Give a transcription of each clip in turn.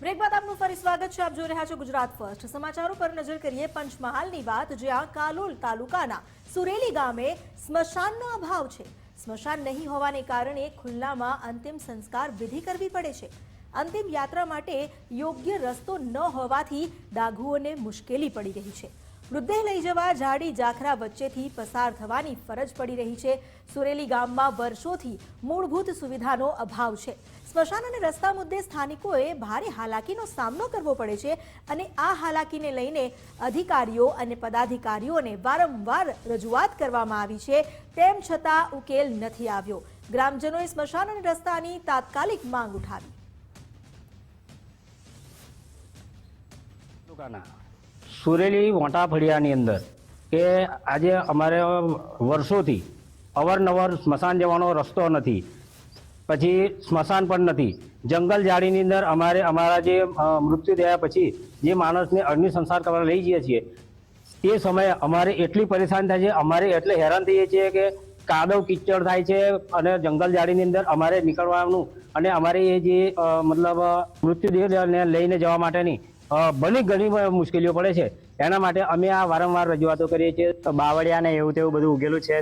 Break બાદ આપનું ફરી સ્વાગત છે। આપ જોઈ રહ્યા છો ગુજરાત ફર્સ્ટ। સમાચારો પર નજર કરીએ પંચમહાલની વાત, જ્યાં કાલોલ તાલુકાના સુરેલી ગામે સ્મશાનનો અભાવ છે। સ્મશાન નહીં હોવાને કારણે ખુલ્લામાં અંતિમ સંસ્કાર વિધિ કરવી પડે છે। અંતિમ યાત્રા માટે યોગ્ય રસ્તો ન હોવાથી ડાઘુઓને મુશ્કેલી પડી રહી છે। મૃતદેહ લઈ જવા ઝાડી ઝાખરા વચ્ચેથી પસાર થવાની ફરજ પડી રહી છે। સુરેલી ગામમાં વર્ષોથી મૂળભૂત સુવિધાનો અભાવ છે। સ્મશાન અને રસ્તા મુદ્દે સ્થાનિકોએ ભારે હાલાકીનો સામનો કરવો પડે છે અને આ હાલાકીને લઈને અધિકારીઓ અને પદાધિકારીઓને વારંવાર રજૂઆત કરવામાં આવી છે, તેમ છતાં ઉકેલ નથી આવ્યો। ગ્રામજનોએ સ્મશાન અને રસ્તાની તાત્કાલિક માંગ ઉઠાવી। સુરેલી મોટા ફળિયાની અંદર કે આજે અમારે વર્ષોથી અવારનવાર સ્મશાન જવાનો રસ્તો નથી, પછી સ્મશાન પણ નથી। જંગલ ઝાડીની અંદર અમારા જે મૃત્યુ થયા પછી જે માણસને અગ્નિ સંસ્કાર કરવા લઈ જઈએ છીએ તે સમયે અમારે એટલી પરેશાન થાય છે, અમારે એટલે હેરાન થઈએ છીએ કે કાદવ કિચડ થાય છે અને જંગલ ઝાડીની અંદર અમારે નીકળવાનું અને અમારે એ જે મતલબ મૃત્યુદેહને લઈને જવા માટેની ઘણી મુશ્કેલીઓ પડે છે। એના માટે અમે આ વારંવાર રજૂઆતો કરીએ છીએ। બાવળિયા ને એવું તેવું બધું ઉગેલું છે।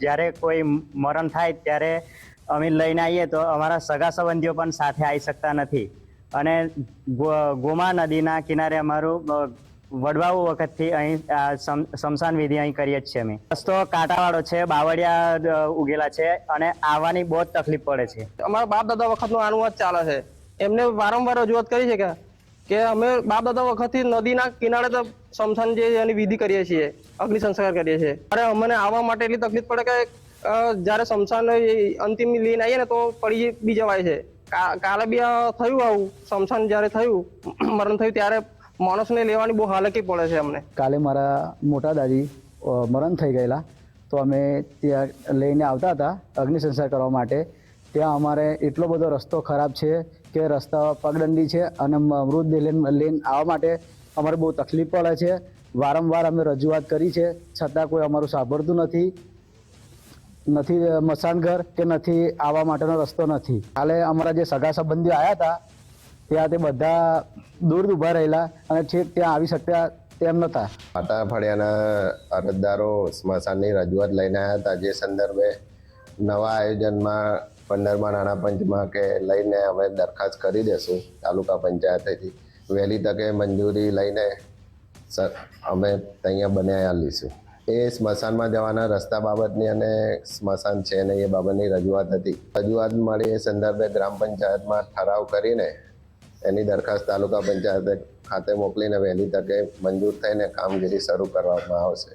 જ્યારે કોઈ મરણ થાય ત્યારે અમે લઈને આવીએ તો અમારા સગા સંબંધીઓ પણ સાથે આવી શકતા નથી અને ગોમા નદીના કિનારે અમારું વડવાઉ વખતથી અહીં સ્મશાન વિધિ અહીં કરીએ જ છીએ અમે। રસ્તો કાંટાવાળો છે, બાવળિયા ઉગેલા છે અને આવવાની બહુ જ તકલીફ પડે છે। અમારા બાપ દાદા વખતનું આનું વાત ચાલે છે। એમને વારંવાર રજૂઆત કરી છે કે અમે બાપ દાદા વખતથી નદીના કિનારે તો સ્મશાન જે એની વિધિ કરીએ છીએ, અગ્નિ સંસ્કાર કરીએ છીએ। અરે અમને આવવા માટે એટલી તકલીફ પડે કે જ્યારે સ્મશાન અંતિમ લઈને આવીએ ને તો પડી બી જવાય છે। કાલે બી થયું આવું, સ્મશાન જ્યારે થયું મરણ થયું ત્યારે માણસને લેવાની બહુ હાલાકી પડે છે અમને। કાલે મારા મોટા દાદી મરણ થઈ ગયેલા, તો અમે ત્યાં લઈને આવતા હતા અગ્નિ સંસ્કાર કરવા માટે। ત્યાં અમારે એટલો બધો રસ્તો ખરાબ છે કે રસ્તા પગદંડી છે અને મૃતદેહ લઈને આવવા માટે અમારે બહુ તકલીફ પડે છે। વારંવાર અમે રજૂઆત કરી છે, છતાં કોઈ અમારું સાંભળતું નથી મસાન ઘર કે નથી આવવા માટેનો રસ્તો નથી। કાલે અમારા જે સગા સંબંધીઓ આવ્યા હતા ત્યાં તે બધા દૂર ઊભા રહેલા અને છેક ત્યાં આવી શકતા તેમ નહોતા। મોટા ફળિયાના અરજદારો સ્મશાનની રજૂઆત લઈને આવ્યા હતા, જે સંદર્ભે નવા આયોજનમાં 15મા નાણાં પંચમાં કે લઈને અમે દરખાસ્ત કરી દેશું તાલુકા પંચાયતથી। વહેલી તકે મંજૂરી લઈને અમે અહીંયા બનાવી લઈશું। એ સ્મશાનમાં જવાના રસ્તા બાબતની અને સ્મશાન છે ને એ બાબતની રજૂઆત હતી। રજૂઆત મળી એ સંદર્ભે ગ્રામ પંચાયતમાં ઠરાવ કરીને એની દરખાસ્ત તાલુકા પંચાયત ખાતે મોકલીને વહેલી તકે મંજૂર થઈને કામગીરી શરૂ કરવામાં આવશે।